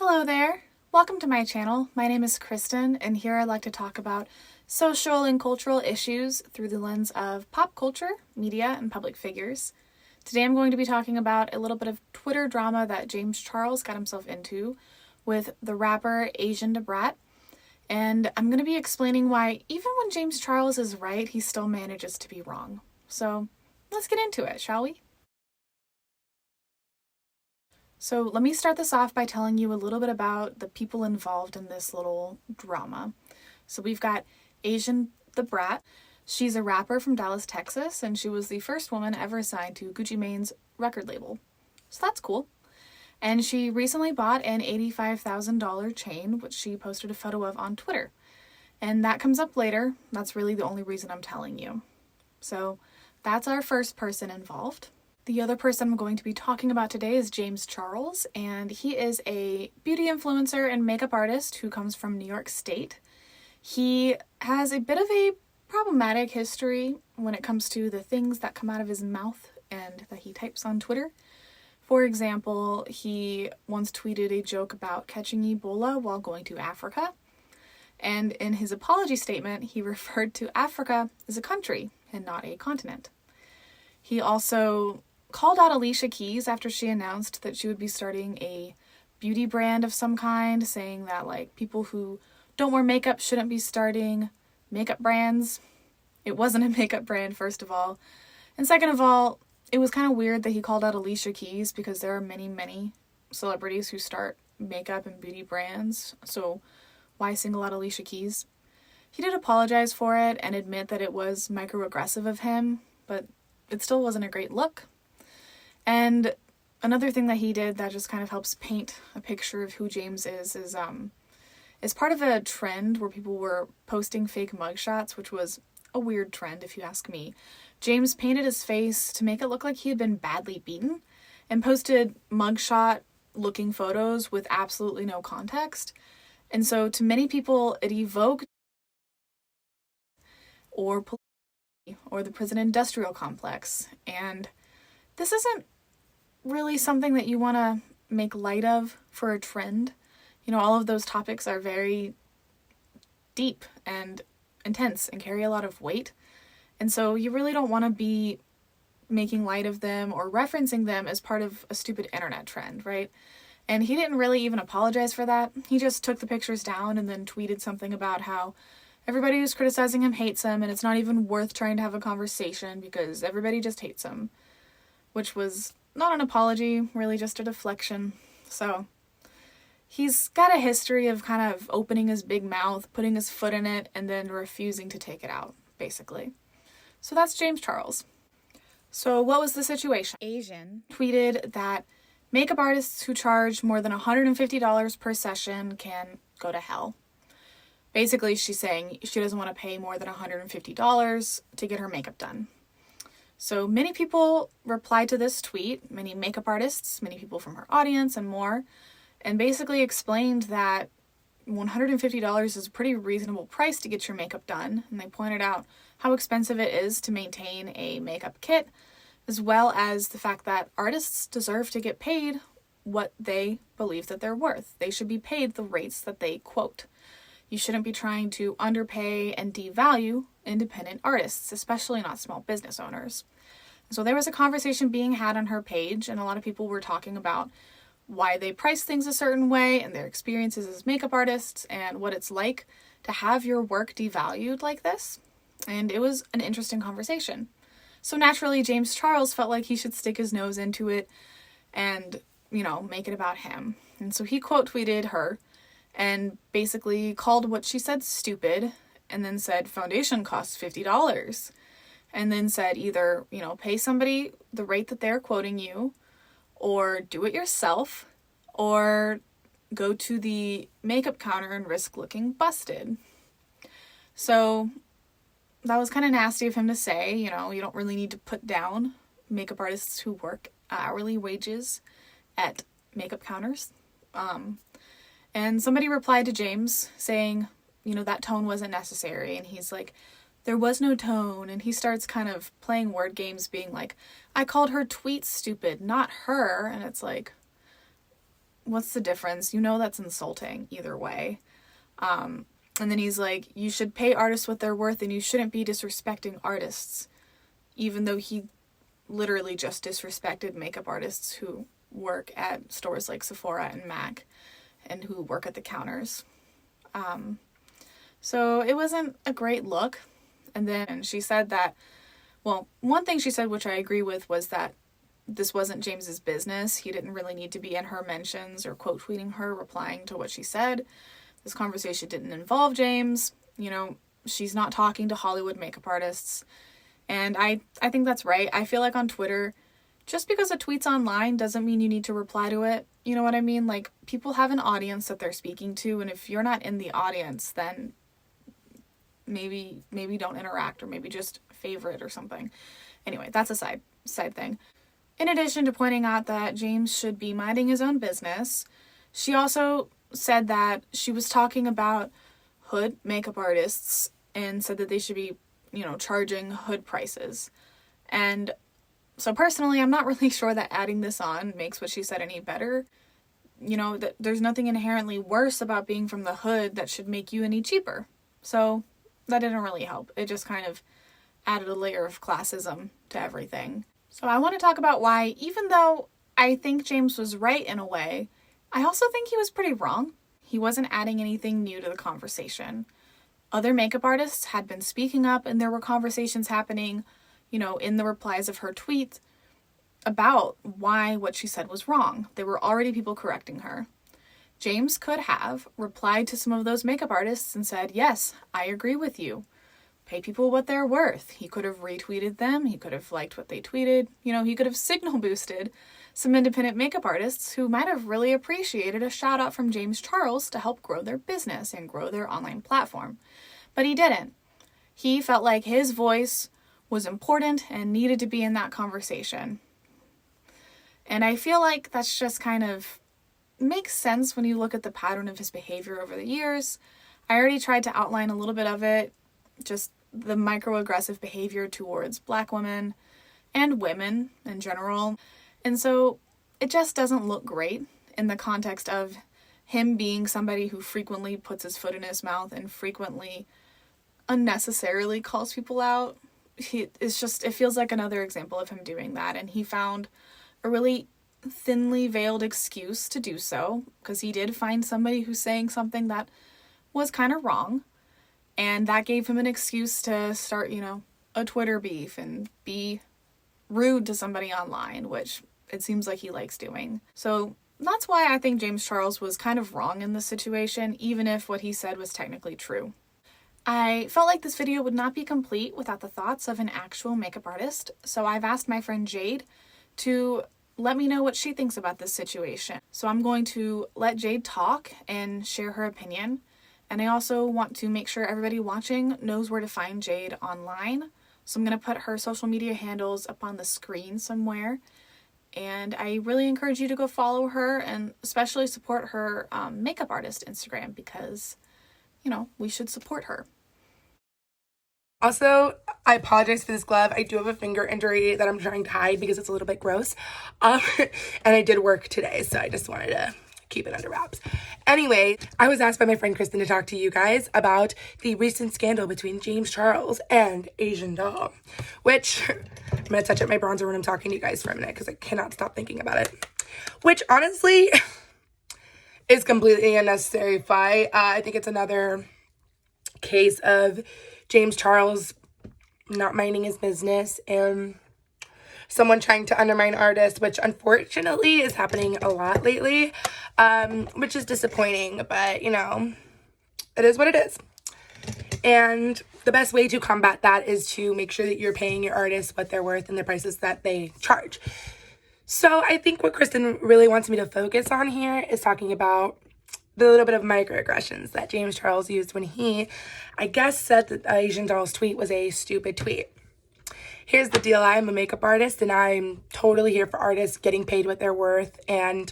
Hello there! Welcome to my channel. My name is Kristen, and here I like to talk about social and cultural issues through the lens of pop culture, media, and public figures. Today I'm going to be talking about a little bit of Twitter drama that James Charles got himself into with the rapper Asian Da Brat, and I'm going to be explaining why even when James Charles is right, he still manages to be wrong. So let's get into it, shall we? So let me start this off by telling you a little bit about the people involved in this little drama. So we've got Asian Da Brat. She's a rapper from Dallas, Texas, and she was the first woman ever signed to Gucci Mane's record label. So that's cool. And she recently bought an $85,000 chain, which she posted a photo of on Twitter. And that comes up later. That's really the only reason I'm telling you. So that's our first person involved. The other person I'm going to be talking about today is James Charles, and he is a beauty influencer and makeup artist who comes from New York State. He has a bit of a problematic history when it comes to the things that come out of his mouth and that he types on Twitter. For example, he once tweeted a joke about catching Ebola while going to Africa, and in his apology statement, he referred to Africa as a country and not a continent. He also called out Alicia Keys after she announced that she would be starting a beauty brand of some kind, saying that people who don't wear makeup shouldn't be starting makeup brands. It wasn't a makeup brand, first of all. And second of all, it was kind of weird that he called out Alicia Keys because there are many celebrities who start makeup and beauty brands. So why single out Alicia Keys? He did apologize for it and admit that it was microaggressive of him, but it still wasn't a great look. And another thing that he did that just kind of helps paint a picture of who James is part of a trend where people were posting fake mugshots, which was a weird trend if you ask me. James painted his face to make it look like he had been badly beaten and posted mugshot looking photos with absolutely no context. And so to many people it evoked or the prison industrial complex, and this isn't really something that you want to make light of for a trend. You know, all of those topics are very deep and intense and carry a lot of weight, and so you really don't want to be making light of them or referencing them as part of a stupid internet trend, right? And he didn't really even apologize for that. He just took the pictures down and then tweeted something about how everybody who's criticizing him hates him, and it's not even worth trying to have a conversation because everybody just hates him. Which was not an apology, really just a deflection. So he's got a history of kind of opening his big mouth, putting his foot in it, and then refusing to take it out, basically. So that's James Charles. So what was the situation? Asian tweeted that makeup artists who charge more than $150 per session can go to hell. Basically, she's saying she doesn't want to pay more than $150 to get her makeup done. So many people replied to this tweet, many makeup artists, many people from her audience and more, and basically explained that $150 is a pretty reasonable price to get your makeup done, and they pointed out how expensive it is to maintain a makeup kit, as well as the fact that artists deserve to get paid what they believe that they're worth. They should be paid the rates that they quote. You shouldn't be trying to underpay and devalue independent artists, especially not small business owners. So there was a conversation being had on her page, and a lot of people were talking about why they price things a certain way and their experiences as makeup artists and what it's like to have your work devalued like this. And it was an interesting conversation. So naturally, James Charles felt like he should stick his nose into it and, make it about him. And so he quote tweeted her and basically called what she said stupid, and then said foundation costs $50, and then said either, pay somebody the rate that they're quoting you, or do it yourself, or go to the makeup counter and risk looking busted. So that was kind of nasty of him to say. You don't really need to put down makeup artists who work hourly wages at makeup counters. And somebody replied to James saying, that tone wasn't necessary. And he's like, there was no tone. And he starts kind of playing word games, being like, I called her tweet stupid, not her. And it's like, what's the difference? You know that's insulting either way. And then he's like, you should pay artists what they're worth and you shouldn't be disrespecting artists. Even though he literally just disrespected makeup artists who work at stores like Sephora and MAC and who work at the counters. So it wasn't a great look. And then she said that, well, one thing she said, which I agree with, was that this wasn't James's business. He didn't really need to be in her mentions or quote tweeting her, replying to what she said. This conversation didn't involve James. You know, she's not talking to Hollywood makeup artists. And I think that's right. I feel like on Twitter, just because a tweet's online doesn't mean you need to reply to it. You know what I mean? Like, people have an audience that they're speaking to, and if you're not in the audience, then maybe don't interact, or maybe just favorite or something. Anyway, that's a side thing. In addition to pointing out that James should be minding his own business, she also said that she was talking about hood makeup artists and said that they should be, you know, charging hood prices. And so personally, I'm not really sure that adding this on makes what she said any better. You know, that there's nothing inherently worse about being from the hood that should make you any cheaper. So that didn't really help. It just kind of added a layer of classism to everything. So I want to talk about why, even though I think James was right in a way, I also think he was pretty wrong. He wasn't adding anything new to the conversation. Other makeup artists had been speaking up, and there were conversations happening, you know, in the replies of her tweet about why what she said was wrong. There were already people correcting her. James could have replied to some of those makeup artists and said, yes, I agree with you. Pay people what they're worth. He could have retweeted them. He could have liked what they tweeted. You know, he could have signal boosted some independent makeup artists who might have really appreciated a shout out from James Charles to help grow their business and grow their online platform. But he didn't. He felt like his voice was important and needed to be in that conversation. And I feel like that's just kind of makes sense when you look at the pattern of his behavior over the years. I already tried to outline a little bit of it, just the microaggressive behavior towards Black women and women in general. And so it just doesn't look great in the context of him being somebody who frequently puts his foot in his mouth and frequently unnecessarily calls people out. It feels like another example of him doing that. And he found a really thinly veiled excuse to do so, because he did find somebody who's saying something that was kind of wrong. And that gave him an excuse to start, you know, a Twitter beef and be rude to somebody online, which it seems like he likes doing. So that's why I think James Charles was kind of wrong in this situation, even if what he said was technically true. I felt like this video would not be complete without the thoughts of an actual makeup artist, so I've asked my friend Jade to let me know what she thinks about this situation. So I'm going to let Jade talk and share her opinion. And I also want to make sure everybody watching knows where to find Jade online. So I'm going to put her social media handles up on the screen somewhere. And I really encourage you to go follow her and especially support her makeup artist Instagram, because, you know, we should support her. Also, I apologize for this glove. I do have a finger injury that I'm trying to hide because it's a little bit gross. And I did work today, so I just wanted to keep it under wraps. Anyway, I was asked by my friend Kristen to talk to you guys about the recent scandal between James Charles and Asian Doll, which I'm going to touch up my bronzer when I'm talking to you guys for a minute because I cannot stop thinking about it. Which, honestly, is completely unnecessary fight. I think it's another case of James Charles not minding his business and someone trying to undermine artists, which unfortunately is happening a lot lately, which is disappointing, but, you know, it is what it is. And the best way to combat that is to make sure that you're paying your artists what they're worth and the prices that they charge. So I think what Kristen really wants me to focus on here is talking about the little bit of microaggressions that James Charles used when he, I guess, said that Asian Doll's tweet was a stupid tweet. Here's the deal. I'm a makeup artist, and I'm totally here for artists getting paid what they're worth and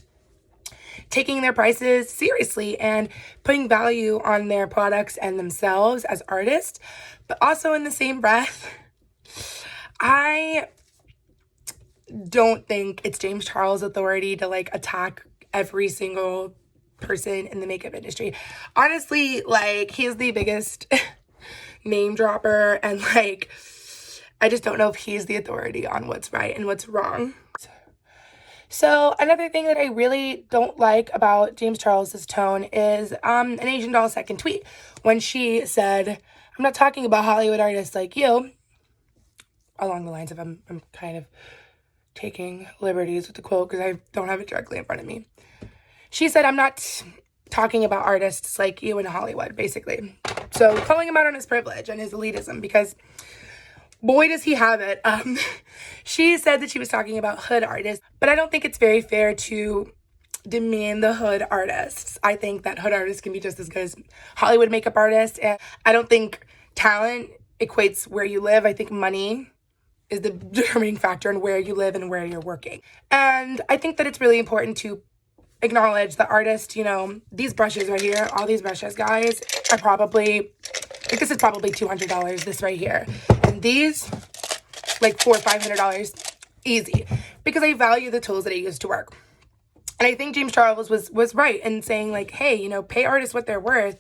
taking their prices seriously and putting value on their products and themselves as artists. But also in the same breath, I don't think it's James Charles' authority to, like, attack every single person in the makeup industry. Honestly, like, he's the biggest name dropper, and like, I just don't know if he's the authority on what's right and what's wrong. So another thing that I really don't like about James Charles's tone is an Asian Doll's second tweet when she said, "I'm not talking about Hollywood artists like you," along the lines of I'm kind of taking liberties with the quote because I don't have it directly in front of me. She said, "I'm not talking about artists like you in Hollywood," basically. So calling him out on his privilege and his elitism, because boy, does he have it. She said that she was talking about hood artists, but I don't think it's very fair to demean the hood artists. I think that hood artists can be just as good as Hollywood makeup artists, and I don't think talent equates where you live. I think money is the determining factor in where you live and where you're working. And I think that it's really important to acknowledge the artist. You know, these brushes right here, all these brushes, guys, are probably, like, this is probably $200, this right here. And these, like $400 or $500 easy, because I value the tools that I use to work. And I think James Charles was right in saying, like, hey, you know, pay artists what they're worth.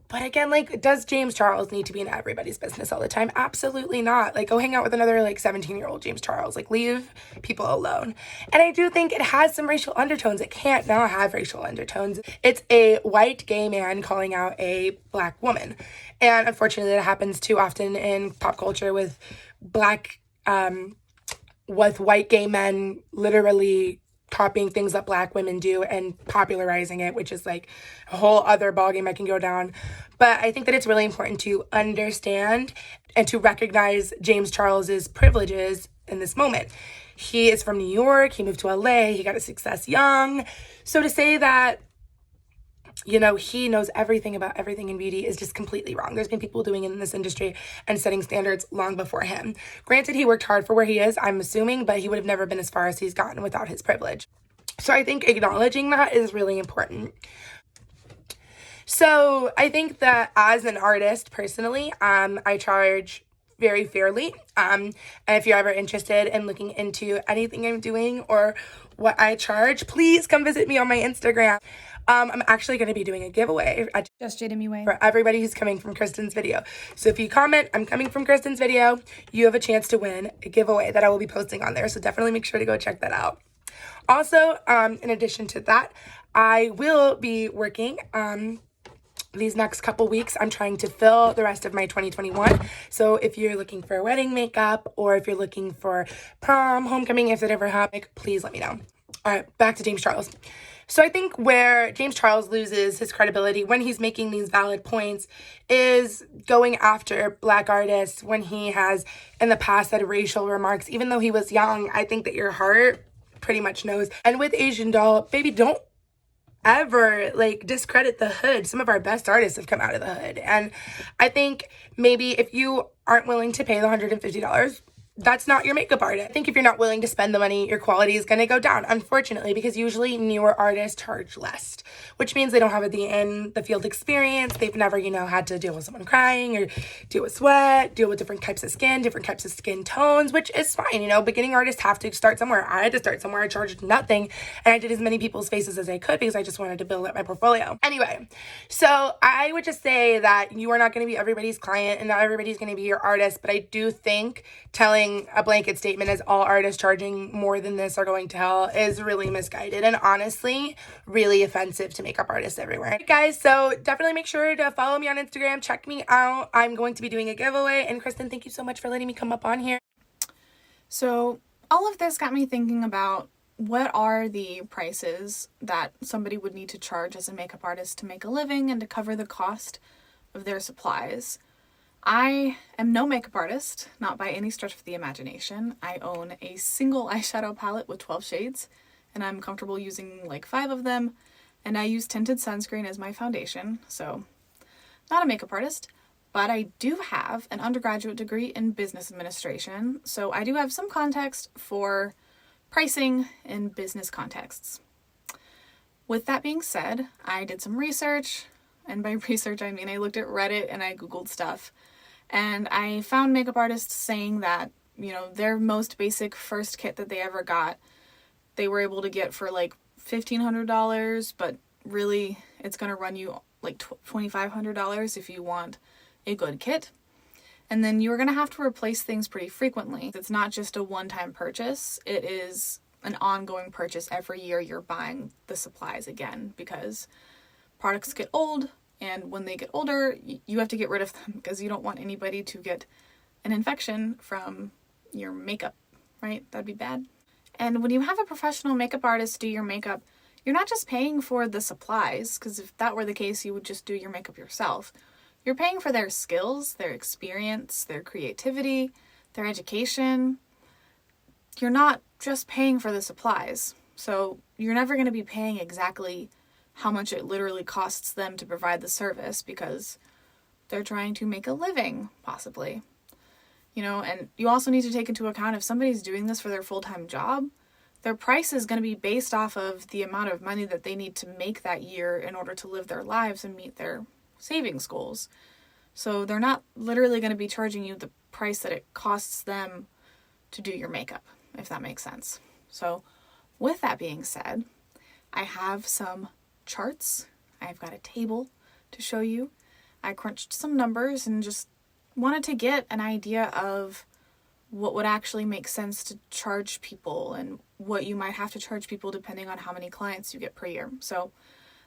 But again, like, does James Charles need to be in everybody's business all the time? Absolutely not. Like, go hang out with another, like, 17-year-old James Charles. Like, leave people alone. And I do think it has some racial undertones. It can't not have racial undertones. It's a white gay man calling out a black woman. And unfortunately, that happens too often in pop culture with white gay men literally copying things that black women do and popularizing it, which is like a whole other ballgame I can go down. But I think that it's really important to understand and to recognize James Charles's privileges in this moment. He is from New York. He moved to LA. He got his success young. So to say that, you know, he knows everything about everything in beauty is just completely wrong. There's been people doing it in this industry and setting standards long before him. Granted, he worked hard for where he is, I'm assuming, but he would have never been as far as he's gotten without his privilege. So I think acknowledging that is really important. So I think that as an artist, personally, I charge very fairly. And if you're ever interested in looking into anything I'm doing or what I charge, please come visit me on my Instagram. I'm actually going to be doing a giveaway at Just Jada Me Way for everybody who's coming from Kristen's video. So if you comment, "I'm coming from Kristen's video," you have a chance to win a giveaway that I will be posting on there. So definitely make sure to go check that out. Also, in addition to that, I will be working these next couple weeks. I'm trying to fill the rest of my 2021. So if you're looking for wedding makeup, or if you're looking for prom, homecoming, if it ever happened, please let me know. All right, back to James Charles. So I think where James Charles loses his credibility when he's making these valid points is going after black artists when he has in the past said racial remarks. Even though he was young, I think that your heart pretty much knows. And with Asian Doll, baby, don't ever like discredit the hood. Some of our best artists have come out of the hood. And I think maybe if you aren't willing to pay the $150, that's not your makeup artist. I think if you're not willing to spend the money, your quality is going to go down, unfortunately, because usually newer artists charge less, which means they don't have the field experience. They've never, you know, had to deal with someone crying or deal with sweat, deal with different types of skin tones, which is fine. You know, beginning artists have to start somewhere. I had to start somewhere. I charged nothing, and I did as many people's faces as I could because I just wanted to build up my portfolio. Anyway, so I would just say that you are not going to be everybody's client and not everybody's going to be your artist, but I do think telling a blanket statement as all artists charging more than this are going to hell is really misguided and honestly really offensive to makeup artists everywhere. Right, guys, so definitely make sure to follow me on Instagram, check me out. I'm going to be doing a giveaway, and Kristen, thank you so much for letting me come up on here. So all of this got me thinking about what are the prices that somebody would need to charge as a makeup artist to make a living and to cover the cost of their supplies. I am no makeup artist, not by any stretch of the imagination. I own a single eyeshadow palette with 12 shades, and I'm comfortable using like 5 of them, and I use tinted sunscreen as my foundation, so not a makeup artist, but I do have an undergraduate degree in business administration, so I do have some context for pricing in business contexts. With that being said, I did some research, and by research I mean I looked at Reddit and I Googled stuff. And I found makeup artists saying that, you know, their most basic first kit that they ever got, they were able to get for like $1,500, but really it's going to run you like $2,500 if you want a good kit. And then you're going to have to replace things pretty frequently. It's not just a one-time purchase. It is an ongoing purchase. Every year you're buying the supplies again because products get old, and when they get older, you have to get rid of them because you don't want anybody to get an infection from your makeup, right? That'd be bad. And when you have a professional makeup artist do your makeup, you're not just paying for the supplies, because if that were the case, you would just do your makeup yourself. You're paying for their skills, their experience, their creativity, their education. You're not just paying for the supplies. So you're never going to be paying exactly how much it literally costs them to provide the service because they're trying to make a living, possibly. You know, and you also need to take into account if somebody's doing this for their full-time job, their price is going to be based off of the amount of money that they need to make that year in order to live their lives and meet their savings goals. So they're not literally going to be charging you the price that it costs them to do your makeup, if that makes sense. So with that being said, I have some charts. I've got a table to show you. I crunched some numbers and just wanted to get an idea of what would actually make sense to charge people and what you might have to charge people depending on how many clients you get per year. So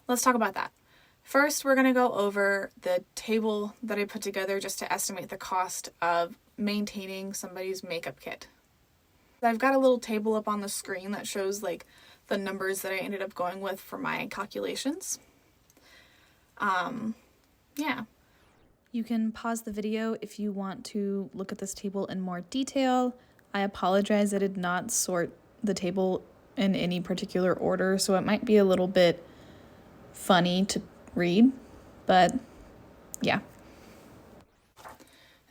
let's talk about that. First, we're going to go over the table that I put together just to estimate the cost of maintaining somebody's makeup kit. I've got a little table up on the screen that shows like the numbers that I ended up going with for my calculations. Yeah. You can pause the video if you want to look at this table in more detail. I apologize, I did not sort the table in any particular order, so it might be a little bit funny to read, but yeah.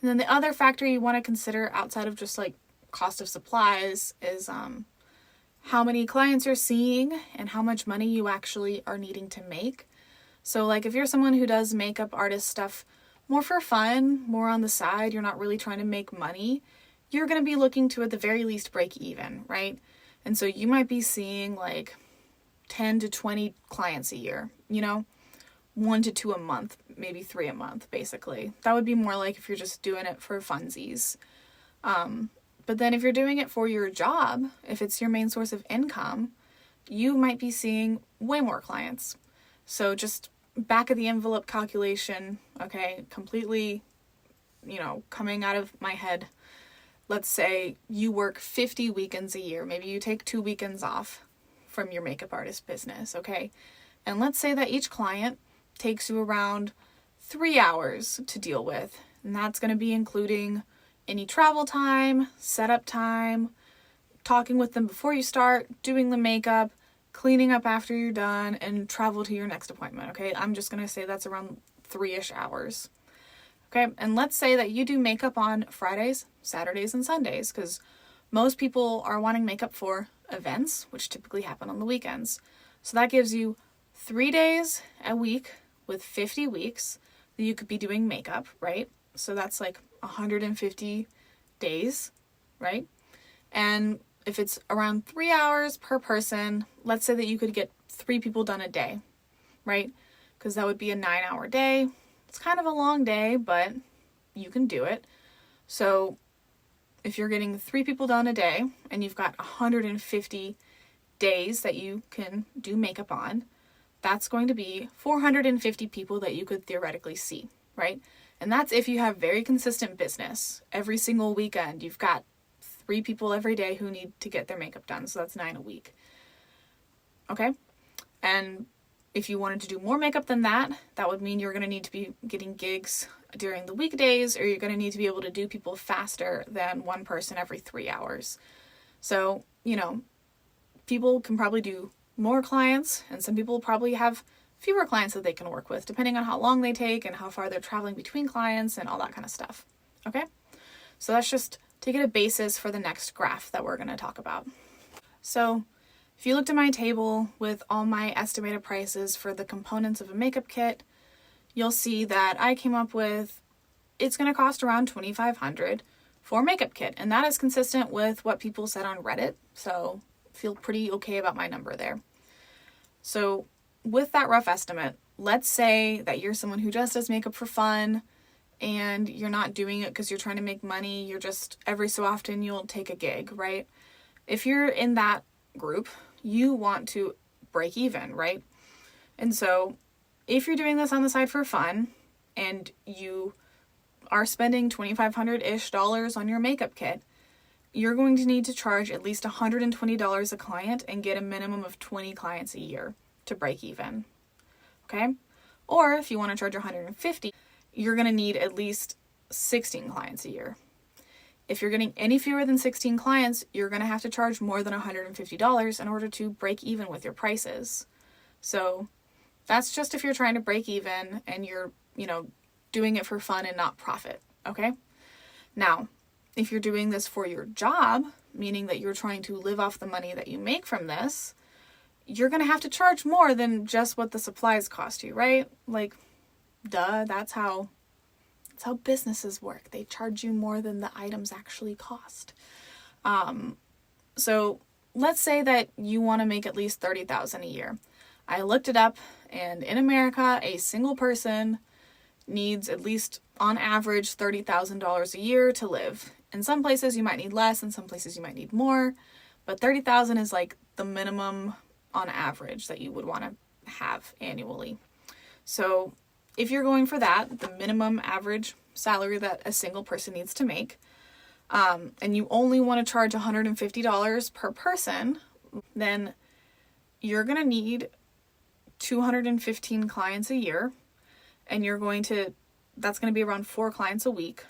And then the other factor you want to consider outside of just like cost of supplies is how many clients you're seeing and how much money you actually are needing to make. So like if you're someone who does makeup artist stuff more for fun, more on the side, you're not really trying to make money, you're going to be looking to at the very least break even, right? And so you might be seeing like 10 to 20 clients a year, you know, 1 to 2 a month, maybe 3 a month, basically. That would be more like if you're just doing it for funsies. But then if you're doing it for your job, if it's your main source of income, you might be seeing way more clients. So just back of the envelope calculation, okay, completely, coming out of my head. Let's say you work 50 weekends a year. Maybe you take 2 weekends off from your makeup artist business, okay? And let's say that each client takes you around 3 hours to deal with. And that's going to be including any travel time, setup time, talking with them before you start, doing the makeup, cleaning up after you're done, and travel to your next appointment, okay? I'm just going to say that's around 3-ish hours. Okay, and let's say that you do makeup on Fridays, Saturdays, and Sundays, because most people are wanting makeup for events, which typically happen on the weekends. So that gives you 3 days a week with 50 weeks that you could be doing makeup, right? So that's like 150 days, right? And if it's around 3 hours per person, let's say that you could get 3 people done a day, right? Because that would be a 9-hour day. It's kind of a long day, but you can do it. So if you're getting 3 people done a day and you've got 150 days that you can do makeup on, that's going to be 450 people that you could theoretically see, right? And that's if you have very consistent business. Every single weekend, you've got 3 people every day who need to get their makeup done. So that's 9 a week. Okay? And if you wanted to do more makeup than that, that would mean you're going to need to be getting gigs during the weekdays, or you're going to need to be able to do people faster than one person every 3 hours. So, people can probably do more clients, and some people probably have fewer clients that they can work with, depending on how long they take and how far they're traveling between clients and all that kind of stuff. Okay? So that's just to get a basis for the next graph that we're going to talk about. So if you looked at my table with all my estimated prices for the components of a makeup kit, you'll see that I came up with it's going to cost around $2,500 for a makeup kit. And that is consistent with what people said on Reddit. So feel pretty okay about my number there. So with that rough estimate, let's say that you're someone who just does makeup for fun and you're not doing it because you're trying to make money. You're just, every so often you'll take a gig, right? If you're in that group, you want to break even, right? And so if you're doing this on the side for fun and you are spending $2,500-ish on your makeup kit, you're going to need to charge at least $120 a client and get a minimum of 20 clients a year to break even. Okay? Or if you want to charge $150, you're going to need at least 16 clients a year. If you're getting any fewer than 16 clients, you're going to have to charge more than $150 in order to break even with your prices. So that's just if you're trying to break even and you're, doing it for fun and not profit. Okay? Now, if you're doing this for your job, meaning that you're trying to live off the money that you make from this, you're going to have to charge more than just what the supplies cost you, right? Like, duh, that's how businesses work. They charge you more than the items actually cost. So let's say that you want to make at least $30,000 a year. I looked it up, and in America, a single person needs at least on average $30,000 a year to live. In some places you might need less, in some places you might need more, but $30,000 is like the minimum on average that you would want to have annually. So if you're going for that, the minimum average salary that a single person needs to make, and you only want to charge $150 per person, then you're going to need 215 clients a year, and that's going to be around 4 clients a week.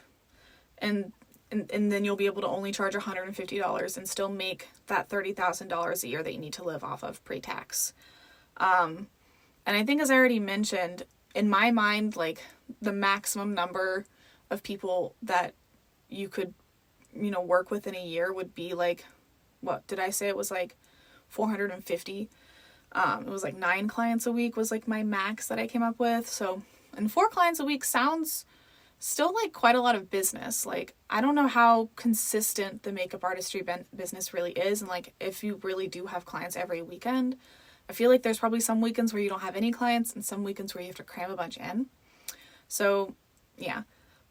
And then you'll be able to only charge $150 and still make that $30,000 a year that you need to live off of pre-tax. And I think, as I already mentioned, in my mind, like, the maximum number of people that you could, work with in a year would be like, what did I say? It was like 450. It was like 9 clients a week was like my max that I came up with. So, and 4 clients a week sounds still like quite a lot of business. Like, I don't know how consistent the makeup artistry business really is. And like, if you really do have clients every weekend, I feel like there's probably some weekends where you don't have any clients and some weekends where you have to cram a bunch in. So yeah,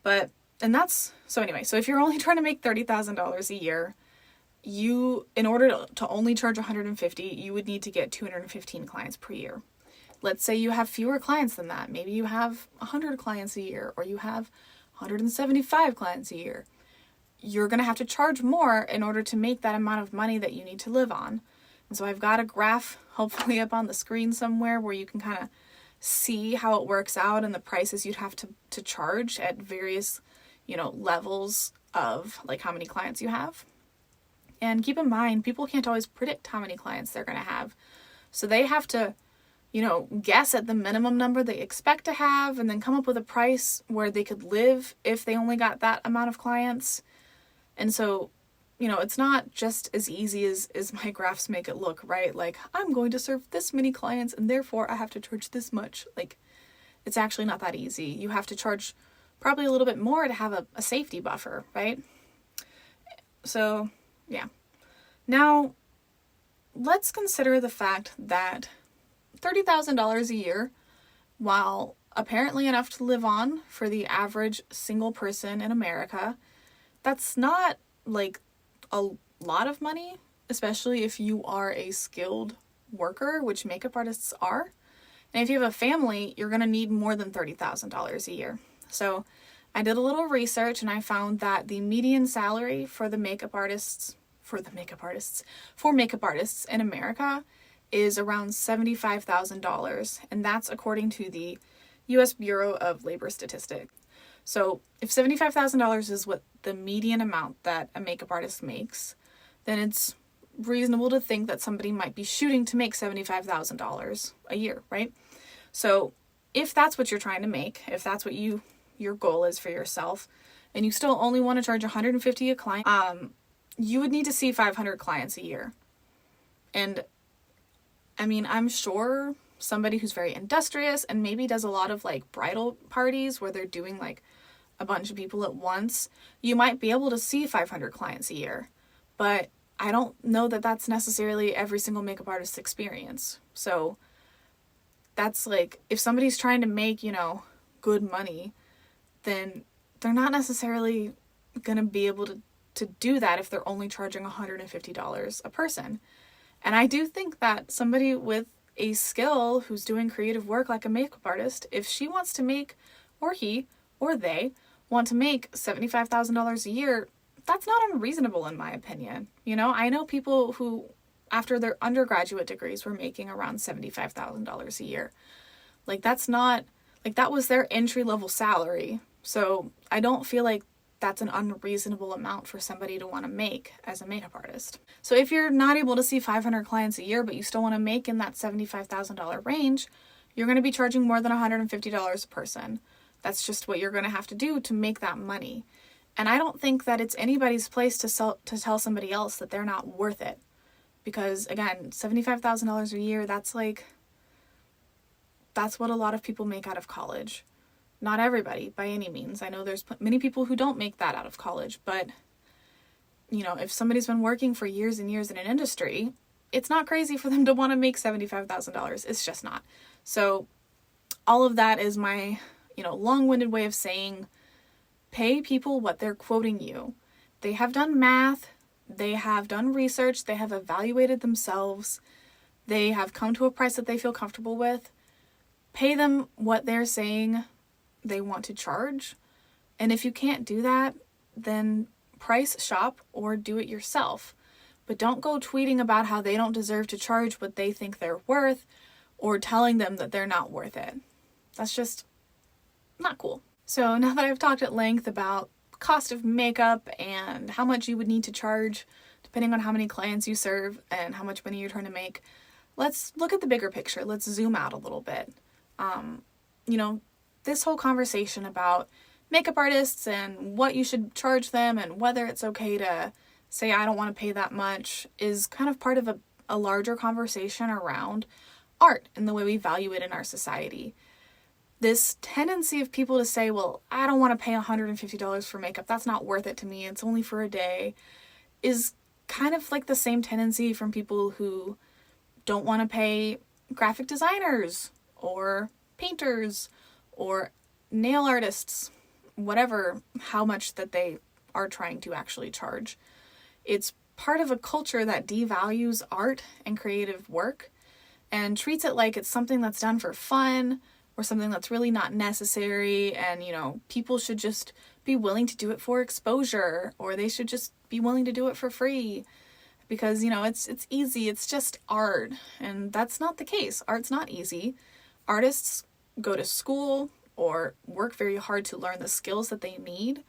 so if you're only trying to make $30,000 a year, in order to only charge $150, you would need to get 215 clients per year. Let's say you have fewer clients than that. Maybe you have 100 clients a year, or you have 175 clients a year. You're going to have to charge more in order to make that amount of money that you need to live on. And so I've got a graph hopefully up on the screen somewhere where you can kind of see how it works out and the prices you'd have to charge at various, levels of like how many clients you have. And keep in mind, people can't always predict how many clients they're going to have. So they have to, guess at the minimum number they expect to have and then come up with a price where they could live if they only got that amount of clients. And so, it's not just as easy as my graphs make it look, right? Like, I'm going to serve this many clients and therefore I have to charge this much. Like, it's actually not that easy. You have to charge probably a little bit more to have a safety buffer, right? So, yeah. Now, let's consider the fact that $30,000 a year, while apparently enough to live on for the average single person in America, that's not like a lot of money, especially if you are a skilled worker, which makeup artists are. And if you have a family, you're going to need more than $30,000 a year. So I did a little research and I found that the median salary for makeup artists in America is around $75,000, and that's according to the U.S. Bureau of Labor Statistics. So if $75,000 is what the median amount that a makeup artist makes, then it's reasonable to think that somebody might be shooting to make $75,000 a year, right? So if that's what you're trying to make, if that's what your goal is for yourself, and you still only want to charge $150 a client, you would need to see 500 clients a year. And I mean, I'm sure somebody who's very industrious and maybe does a lot of like bridal parties where they're doing like a bunch of people at once, you might be able to see 500 clients a year. But I don't know that that's necessarily every single makeup artist's experience. So that's like, if somebody's trying to make, good money, then they're not necessarily gonna be able to do that if they're only charging $150 a person. And I do think that somebody with a skill who's doing creative work like a makeup artist, if she wants to make, or he or they want to make $75,000 a year, that's not unreasonable in my opinion. I know people who, after their undergraduate degrees, were making around $75,000 a year. Like, that's not, like, that was their entry-level salary. So I don't feel like that's an unreasonable amount for somebody to want to make as a makeup artist. So if you're not able to see 500 clients a year, but you still want to make in that $75,000 range, you're going to be charging more than $150 a person. That's just what you're going to have to do to make that money. And I don't think that it's anybody's place to tell somebody else that they're not worth it. Because again, $75,000 a year, that's what a lot of people make out of college. Not everybody, by any means. I know there's many people who don't make that out of college, but, if somebody's been working for years and years in an industry, it's not crazy for them to want to make $75,000. It's just not. So all of that is my, long-winded way of saying, pay people what they're quoting you. They have done math, they have done research, they have evaluated themselves, they have come to a price that they feel comfortable with. Pay them what they're saying they want to charge. And if you can't do that, then price shop or do it yourself. But don't go tweeting about how they don't deserve to charge what they think they're worth, or telling them that they're not worth it. That's just not cool. So now that I've talked at length about cost of makeup and how much you would need to charge depending on how many clients you serve and how much money you're trying to make, let's look at the bigger picture. Let's zoom out a little bit. This whole conversation about makeup artists and what you should charge them and whether it's okay to say, I don't want to pay that much, is kind of part of a larger conversation around art and the way we value it in our society. This tendency of people to say, well, I don't want to pay $150 for makeup, that's not worth it to me, it's only for a day, is kind of like the same tendency from people who don't want to pay graphic designers or painters or nail artists, whatever, how much that they are trying to actually charge. It's part of a culture that devalues art and creative work and treats it like it's something that's done for fun or something that's really not necessary, and people should just be willing to do it for exposure, or they should just be willing to do it for free because it's easy, it's just art. And that's not the case. Art's not easy. Artists go to school or work very hard to learn the skills that they need,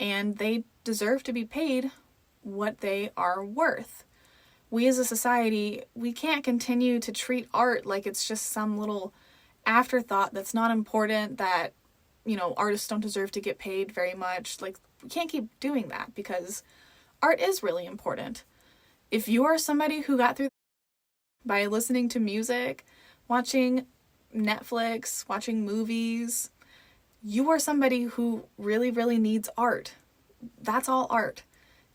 and they deserve to be paid what they are worth. We as a society, we can't continue to treat art like it's just some little afterthought that's not important, that artists don't deserve to get paid very much. Like, we can't keep doing that, because art is really important. If you are somebody who got through by listening to music, watching Netflix, watching movies, you are somebody who really, really needs art. That's all art.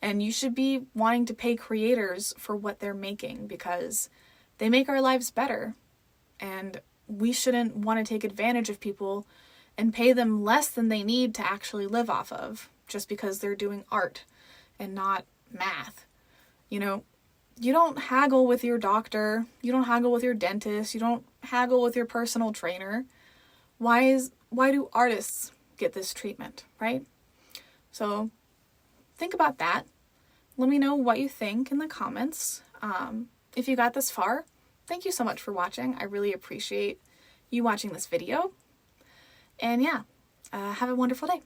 And you should be wanting to pay creators for what they're making, because they make our lives better. And we shouldn't want to take advantage of people and pay them less than they need to actually live off of, just because they're doing art and not math. You don't haggle with your doctor, you don't haggle with your dentist, you don't haggle with your personal trainer. Why do artists get this treatment, right? So think about that. Let me know what you think in the comments. If you got this far, thank you so much for watching. I really appreciate you watching this video. And yeah, have a wonderful day.